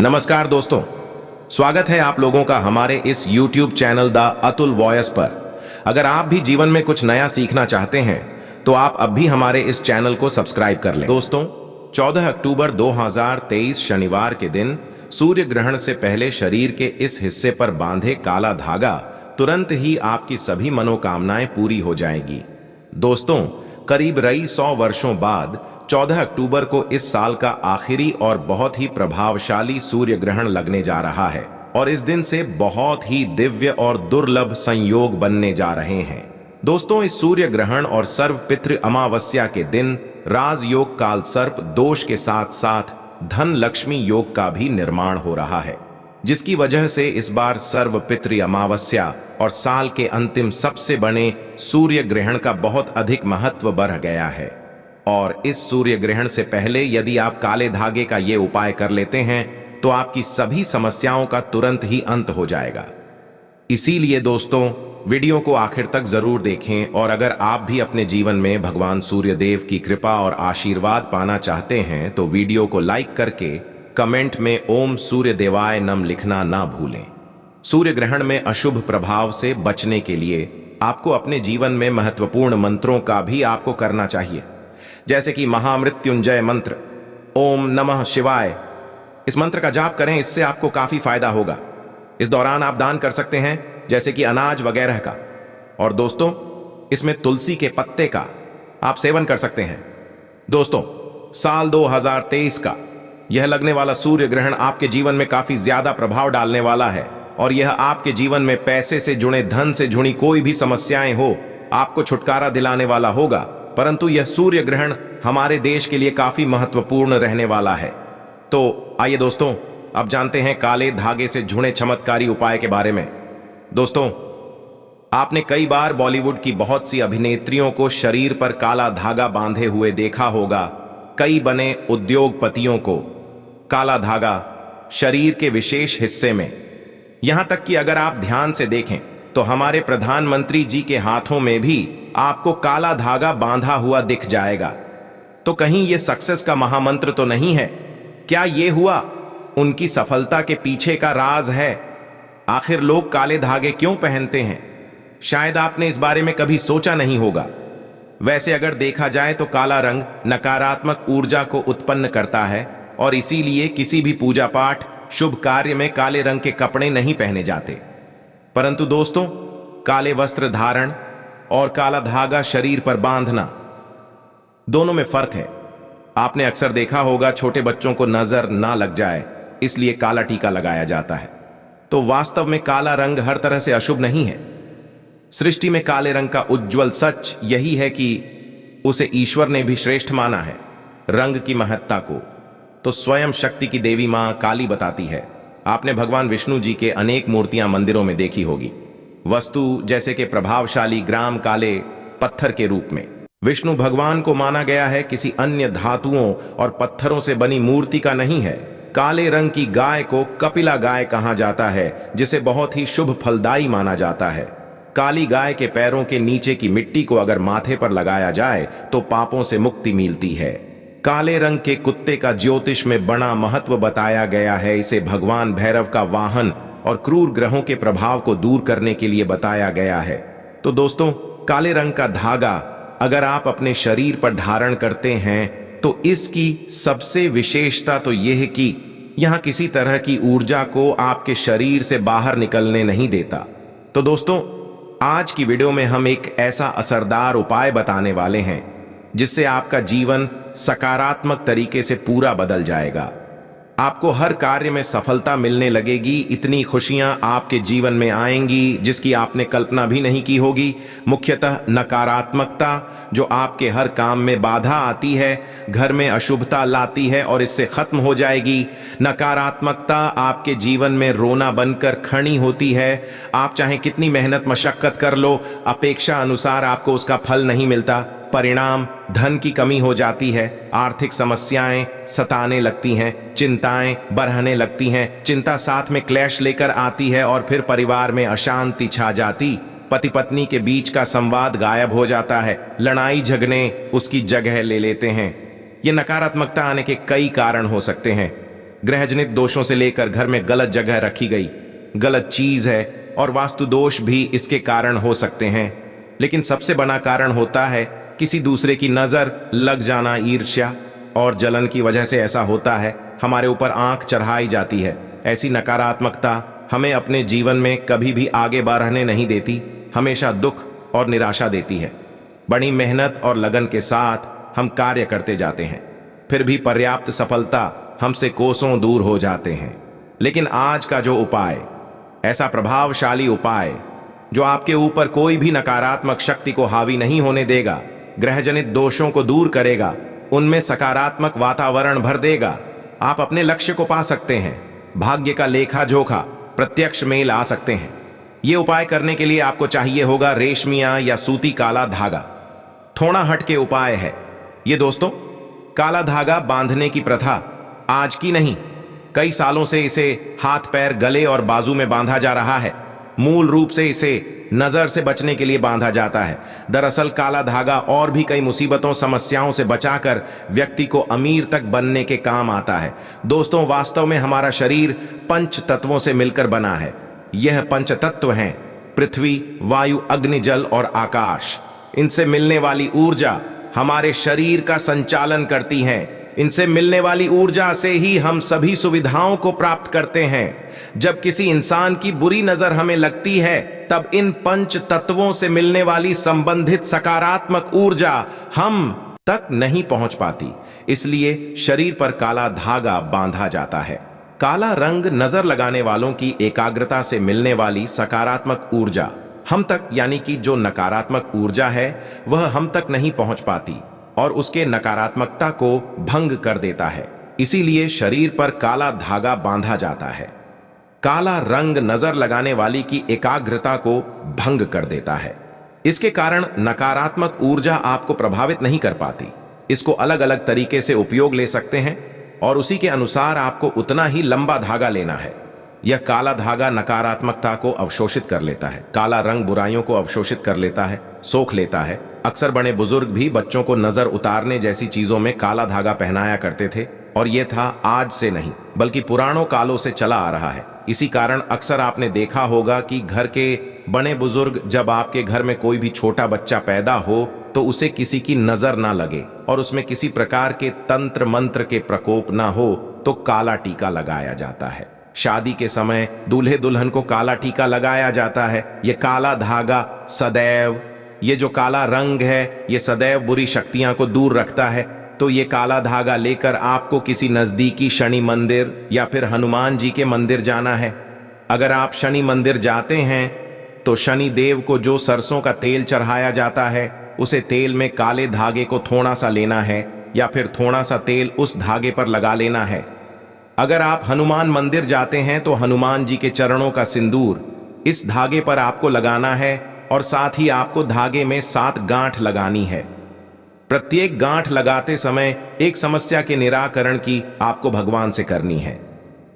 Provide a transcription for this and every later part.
नमस्कार दोस्तों, स्वागत है आप लोगों का हमारे इस YouTube channel the Atul voice पर। अगर आप भी जीवन में कुछ नया सीखना चाहते हैं तो आप अब भी हमारे इस चैनल को सब्सक्राइब कर लें। दोस्तों, 14 अक्टूबर 2023 शनिवार के दिन सूर्य ग्रहण से पहले शरीर के इस हिस्से पर बांधे काला धागा तुरंत ही आपकी सभी मनोकामनाएं पूरी हो जाएगी। दोस्तों, करीब 100 वर्षों बाद 14 अक्टूबर को इस साल का आखिरी और बहुत ही प्रभावशाली सूर्य ग्रहण लगने जा रहा है और इस दिन से बहुत ही दिव्य और दुर्लभ संयोग बनने जा रहे हैं। दोस्तों, इस सूर्य ग्रहण और सर्वपितृ अमावस्या के दिन राजयोग काल सर्प दोष के साथ साथ धन लक्ष्मी योग का भी निर्माण हो रहा है, जिसकी वजह से इस बार सर्वपितृ अमावस्या और साल के अंतिम सबसे बड़े सूर्य ग्रहण का बहुत अधिक महत्व बढ़ गया है। और इस सूर्य ग्रहण से पहले यदि आप काले धागे का ये उपाय कर लेते हैं तो आपकी सभी समस्याओं का तुरंत ही अंत हो जाएगा। इसीलिए दोस्तों, वीडियो को आखिर तक जरूर देखें और अगर आप भी अपने जीवन में भगवान सूर्य देव की कृपा और आशीर्वाद पाना चाहते हैं तो वीडियो को लाइक करके कमेंट में ओम सूर्य देवाय नम लिखना ना भूलें। सूर्य ग्रहण में अशुभ प्रभाव से बचने के लिए आपको अपने जीवन में महत्वपूर्ण मंत्रों का भी आपको करना चाहिए, जैसे कि महामृत्युंजय मंत्र, ओम नमः शिवाय। इस मंत्र का जाप करें, इससे आपको काफी फायदा होगा। इस दौरान आप दान कर सकते हैं, जैसे कि अनाज वगैरह का। और दोस्तों, इसमें तुलसी के पत्ते का आप सेवन कर सकते हैं। दोस्तों, साल 2023 का यह लगने वाला सूर्य ग्रहण आपके जीवन में काफी ज्यादा प्रभाव डालने वाला है और यह आपके जीवन में पैसे से जुड़े, धन से जुड़ी कोई भी समस्याएं हो, आपको छुटकारा दिलाने वाला होगा। परंतु यह सूर्य ग्रहण हमारे देश के लिए काफी महत्वपूर्ण रहने वाला है। तो आइए दोस्तों, अब जानते हैं काले धागे से जुड़े चमत्कारी उपाय के बारे में। दोस्तों, आपने कई बार बॉलीवुड की बहुत सी अभिनेत्रियों को शरीर पर काला धागा बांधे हुए देखा होगा। कई बने उद्योगपतियों को काला धागा शरीर के विशेष हिस्से में, यहां तक कि अगर आप ध्यान से देखें तो हमारे प्रधानमंत्री जी के हाथों में भी आपको काला धागा बांधा हुआ दिख जाएगा। तो कहीं यह सक्सेस का महामंत्र तो नहीं है? क्या यह हुआ उनकी सफलता के पीछे का राज है? आखिर लोग काले धागे क्यों पहनते हैं? शायद आपने इस बारे में कभी सोचा नहीं होगा। वैसे अगर देखा जाए तो काला रंग नकारात्मक ऊर्जा को उत्पन्न करता है और इसीलिए किसी भी पूजा पाठ, शुभ कार्य में काले रंग के कपड़े नहीं पहने जाते। परंतु दोस्तों, काले वस्त्र धारण और काला धागा शरीर पर बांधना, दोनों में फर्क है। आपने अक्सर देखा होगा छोटे बच्चों को नजर ना लग जाए इसलिए काला टीका लगाया जाता है। तो वास्तव में काला रंग हर तरह से अशुभ नहीं है। सृष्टि में काले रंग का उज्जवल सच यही है कि उसे ईश्वर ने भी श्रेष्ठ माना है। रंग की महत्ता को तो स्वयं शक्ति की देवी मां काली बताती है। आपने भगवान विष्णु जी के अनेक मूर्तियां मंदिरों में देखी होगी। वस्तु जैसे कि प्रभावशाली ग्राम काले पत्थर के रूप में विष्णु भगवान को माना गया है, किसी अन्य धातुओं और पत्थरों से बनी मूर्ति का नहीं है। काले रंग की गाय को कपिला गाय कहा जाता है, जिसे बहुत ही शुभ फलदायी माना जाता है। काली गाय के पैरों के नीचे की मिट्टी को अगर माथे पर लगाया जाए तो पापों से मुक्ति मिलती है। काले रंग के कुत्ते का ज्योतिष में बड़ा महत्व बताया गया है। इसे भगवान भैरव का वाहन और क्रूर ग्रहों के प्रभाव को दूर करने के लिए बताया गया है। तो दोस्तों, काले रंग का धागा अगर आप अपने शरीर पर धारण करते हैं तो इसकी सबसे विशेषता तो यह है कि यहां किसी तरह की ऊर्जा को आपके शरीर से बाहर निकलने नहीं देता। तो दोस्तों, आज की वीडियो में हम एक ऐसा असरदार उपाय बताने वाले हैं जिससे आपका जीवन सकारात्मक तरीके से पूरा बदल जाएगा। आपको हर कार्य में सफलता मिलने लगेगी। इतनी खुशियां आपके जीवन में आएंगी जिसकी आपने कल्पना भी नहीं की होगी। मुख्यतः नकारात्मकता जो आपके हर काम में बाधा आती है, घर में अशुभता लाती है और इससे खत्म हो जाएगी। नकारात्मकता आपके जीवन में रोना बनकर खड़ी होती है। आप चाहे कितनी मेहनत मशक्कत कर लो, अपेक्षा अनुसार आपको उसका फल नहीं मिलता। परिणाम धन की कमी हो जाती है, आर्थिक समस्याएं सताने लगती हैं, चिंताएं बढ़ने लगती हैं। चिंता साथ में क्लेश लेकर आती है और फिर परिवार में अशांति छा जाती। पति पत्नी के बीच का संवाद गायब हो जाता है, लड़ाई झगड़े उसकी जगह ले लेते हैं। ये नकारात्मकता आने के कई कारण हो सकते हैं। ग्रहजनित दोषों से लेकर घर में गलत जगह रखी गई गलत चीज है और वास्तु दोष भी इसके कारण हो सकते हैं। लेकिन सबसे बड़ा कारण होता है किसी दूसरे की नजर लग जाना, ईर्ष्या और जलन की वजह से ऐसा होता है। हमारे ऊपर आंख चढ़ाई जाती है। ऐसी नकारात्मकता हमें अपने जीवन में कभी भी आगे बढ़ने नहीं देती, हमेशा दुख और निराशा देती है। बड़ी मेहनत और लगन के साथ हम कार्य करते जाते हैं, फिर भी पर्याप्त सफलता हमसे कोसों दूर हो जाते हैं। लेकिन आज का जो उपाय, ऐसा प्रभावशाली उपाय जो आपके ऊपर कोई भी नकारात्मक शक्ति को हावी नहीं होने देगा, ग्रहजनित दोषों को दूर करेगा, उनमें सकारात्मक वातावरण भर देगा, आप अपने लक्ष्य को पा सकते हैं। भाग्य का लेखा जोखा प्रत्यक्ष मेल आ सकते हैं। यह उपाय करने के लिए आपको चाहिए होगा रेशमिया या सूती काला धागा। थोड़ा हटके उपाय है ये दोस्तों। काला धागा बांधने की प्रथा आज की नहीं, कई सालों से इसे हाथ पैर गले और बाजू में बांधा जा रहा है। मूल रूप से इसे नजर से बचने के लिए बांधा जाता है। दरअसल काला धागा और भी कई मुसीबतों समस्याओं से बचाकर व्यक्ति को अमीर तक बनने के काम आता है। दोस्तों, वास्तव में हमारा शरीर पंच तत्वों से मिलकर बना है। यह पंच तत्व हैं पृथ्वी, वायु, अग्नि, जल और आकाश। इनसे मिलने वाली ऊर्जा हमारे शरीर का संचालन करती है। इनसे मिलने वाली ऊर्जा से ही हम सभी सुविधाओं को प्राप्त करते हैं। जब किसी इंसान की बुरी नजर हमें लगती है, तब इन पंच तत्वों से मिलने वाली संबंधित सकारात्मक ऊर्जा हम तक नहीं पहुंच पाती। इसलिए शरीर पर काला धागा बांधा जाता है। काला रंग नजर लगाने वालों की एकाग्रता से मिलने वाली सकारात्मक ऊर्जा हम तक, यानी कि जो नकारात्मक ऊर्जा है वह हम तक नहीं पहुंच पाती और उसके नकारात्मकता को भंग कर देता है। इसीलिए शरीर पर काला धागा बांधा जाता है। काला रंग नजर लगाने वाली की एकाग्रता को भंग कर देता है। इसके कारण नकारात्मक ऊर्जा आपको प्रभावित नहीं कर पाती। इसको अलग अलग तरीके से उपयोग ले सकते हैं और उसी के अनुसार आपको उतना ही लंबा धागा लेना है। यह काला धागा नकारात्मकता को अवशोषित कर लेता है। काला रंग बुराइयों को अवशोषित कर लेता है, सोख लेता है। अक्सर बड़े बुजुर्ग भी बच्चों को नजर उतारने जैसी चीजों में काला धागा पहनाया करते थे और यह था आज से नहीं बल्कि पुरानों कालों से चला आ रहा है। इसी कारण अक्सर आपने देखा होगा कि घर के बड़े बुजुर्ग, जब आपके घर में कोई भी छोटा बच्चा पैदा हो तो उसे किसी की नजर ना लगे और उसमें किसी प्रकार के तंत्र मंत्र के प्रकोप ना हो तो काला टीका लगाया जाता है। शादी के समय दूल्हे दुल्हन को काला टीका लगाया जाता है। यह काला धागा सदैव, ये जो काला रंग है ये सदैव बुरी शक्तियां को दूर रखता है। तो ये काला धागा लेकर आपको किसी नजदीकी शनि मंदिर या फिर हनुमान जी के मंदिर जाना है। अगर आप शनि मंदिर जाते हैं तो शनि देव को जो सरसों का तेल चढ़ाया जाता है, उसे तेल में काले धागे को थोड़ा सा लेना है या फिर थोड़ा सा तेल उस धागे पर लगा लेना है। अगर आप हनुमान मंदिर जाते हैं तो हनुमान जी के चरणों का सिंदूर इस धागे पर आपको लगाना है और साथ ही आपको धागे में 7 गांठ लगानी है। प्रत्येक गांठ लगाते समय एक समस्या के निराकरण की आपको भगवान से करनी है।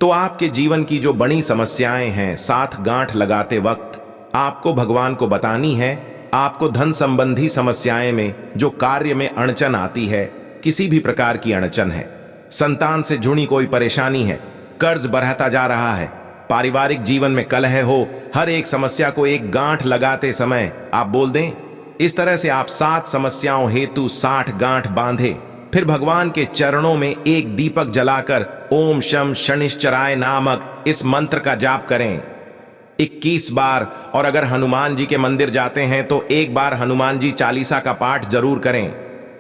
तो आपके जीवन की जो बड़ी समस्याएं हैं 7 गांठ लगाते वक्त आपको भगवान को बतानी है। आपको धन संबंधी समस्याएं में जो कार्य में अड़चन आती है, किसी भी प्रकार की अड़चन है, संतान से जुड़ी कोई परेशानी है, कर्ज बढ़ता जा रहा है, पारिवारिक जीवन में कलह हो, हर एक समस्या को एक गांठ लगाते समय आप बोल दें, इस तरह से आप 7 समस्याओं हेतु 60 गांठ बांधे। फिर भगवान के चरणों में एक दीपक जलाकर ओम शम शनिश्चराय नामक इस मंत्र का जाप करें 21 बार। और अगर हनुमान जी के मंदिर जाते हैं तो एक बार हनुमान जी चालीसा का पाठ जरूर करें।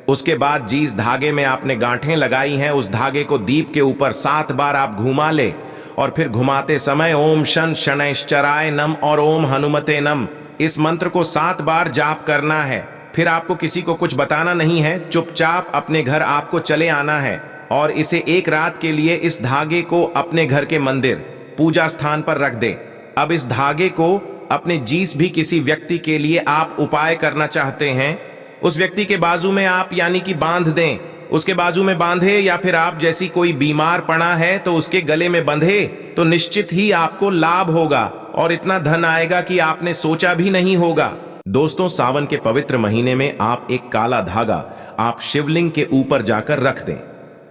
उसके बाद जिस धागे में आपने गांठें लगाई हैं उस धागे को दीप के ऊपर 7 बार आप घुमा ले और फिर घुमाते समय ओम शन शनैश्चराय नम और ओम हनुमते नम इस मंत्र को 7 बार जाप करना है। फिर आपको किसी को कुछ बताना नहीं है, चुपचाप अपने घर आपको चले आना है और इसे एक रात के लिए इस धागे को अपने घर के मंदिर पूजा स्थान पर रख दे। अब इस धागे को अपने जिस भी किसी व्यक्ति के लिए आप उपाय करना चाहते हैं उस व्यक्ति के बाजू में आप यानी कि बांध दें, उसके बाजू में बांधे, या फिर आप जैसी कोई बीमार पड़ा है तो उसके गले में बंधे, तो निश्चित ही आपको लाभ होगा और इतना धन आएगा कि आपने सोचा भी नहीं होगा। दोस्तों, सावन के पवित्र महीने में आप एक काला धागा आप शिवलिंग के ऊपर जाकर रख दें।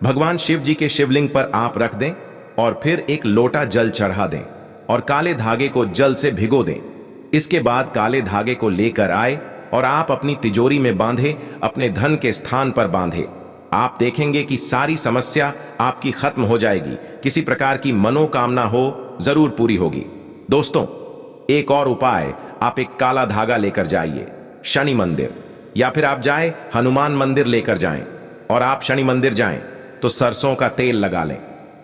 भगवान शिव जी के शिवलिंग पर आप रख दें और फिर एक लोटा जल चढ़ा दें और काले धागे को जल से भिगो दें। इसके बाद काले धागे को लेकर आए और आप अपनी तिजोरी में बांधे, अपने धन के स्थान पर बांधे। आप देखेंगे कि सारी समस्या आपकी खत्म हो जाएगी। किसी प्रकार की मनोकामना हो जरूर पूरी होगी। दोस्तों, एक और उपाय, आप एक काला धागा लेकर जाइए शनि मंदिर, या फिर आप जाए हनुमान मंदिर लेकर जाएं। और आप शनि मंदिर जाएं तो सरसों का तेल लगा लें,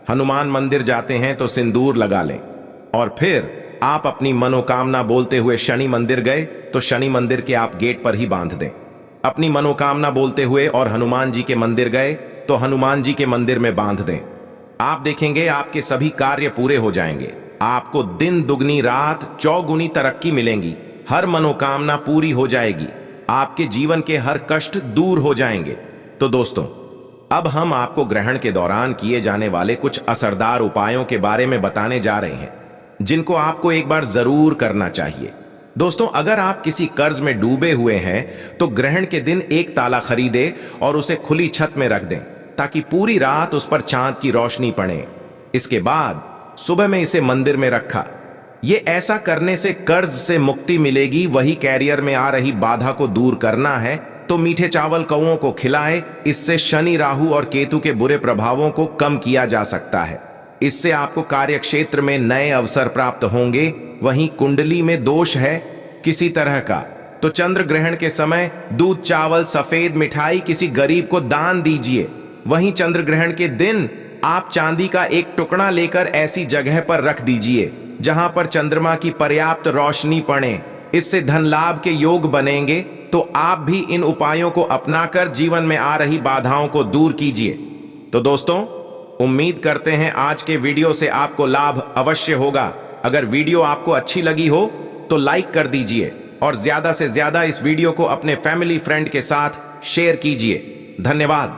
हनुमान मंदिर जाते हैं तो सिंदूर लगा लें, और फिर आप अपनी मनोकामना बोलते हुए शनि मंदिर गए तो शनि मंदिर के आप गेट पर ही बांध दें। अपनी मनोकामना बोलते हुए और हनुमान जी के मंदिर गए तो हनुमान जी के मंदिर में बांध दें। आप देखेंगे आपके सभी कार्य पूरे हो जाएंगे। आपको दिन दुगनी रात चौगुनी तरक्की मिलेंगी। हर मनोकामना पूरी हो जाएगी। आपके जीवन के हर कष्ट दूर हो जाएंगे। तो दोस्तों, अब हम आपको ग्रहण के दौरान किए जाने वाले कुछ असरदार उपायों के बारे में बताने जा रहे हैं, जिनको आपको एक बार जरूर करना चाहिए। दोस्तों, अगर आप किसी कर्ज में डूबे हुए हैं तो ग्रहण के दिन एक ताला खरीदे और उसे खुली छत में रख दें, ताकि पूरी रात उस पर चांद की रोशनी पड़े। इसके बाद सुबह में इसे मंदिर में रखा। ये ऐसा करने से कर्ज से मुक्ति मिलेगी। वही कैरियर में आ रही बाधा को दूर करना है तो मीठे चावल कौओं को खिलाए। इससे शनि, राहु और केतु के बुरे प्रभावों को कम किया जा सकता है। इससे आपको कार्य क्षेत्र में नए अवसर प्राप्त होंगे। वहीं कुंडली में दोष है किसी तरह का तो चंद्र ग्रहण के समय दूध, चावल, सफेद मिठाई किसी गरीब को दान दीजिए। वहीं चंद्र ग्रहण के दिन आप चांदी का एक टुकड़ा लेकर ऐसी जगह पर रख दीजिए जहां पर चंद्रमा की पर्याप्त रोशनी पड़े। इससे धन लाभ के योग बनेंगे। तो आप भी इन उपायों को अपनाकर जीवन में आ रही बाधाओं को दूर कीजिए। तो दोस्तों, उम्मीद करते हैं आज के वीडियो से आपको लाभ अवश्य होगा। अगर वीडियो आपको अच्छी लगी हो तो लाइक कर दीजिए और ज्यादा से ज्यादा इस वीडियो को अपने फैमिली फ्रेंड के साथ शेयर कीजिए। धन्यवाद।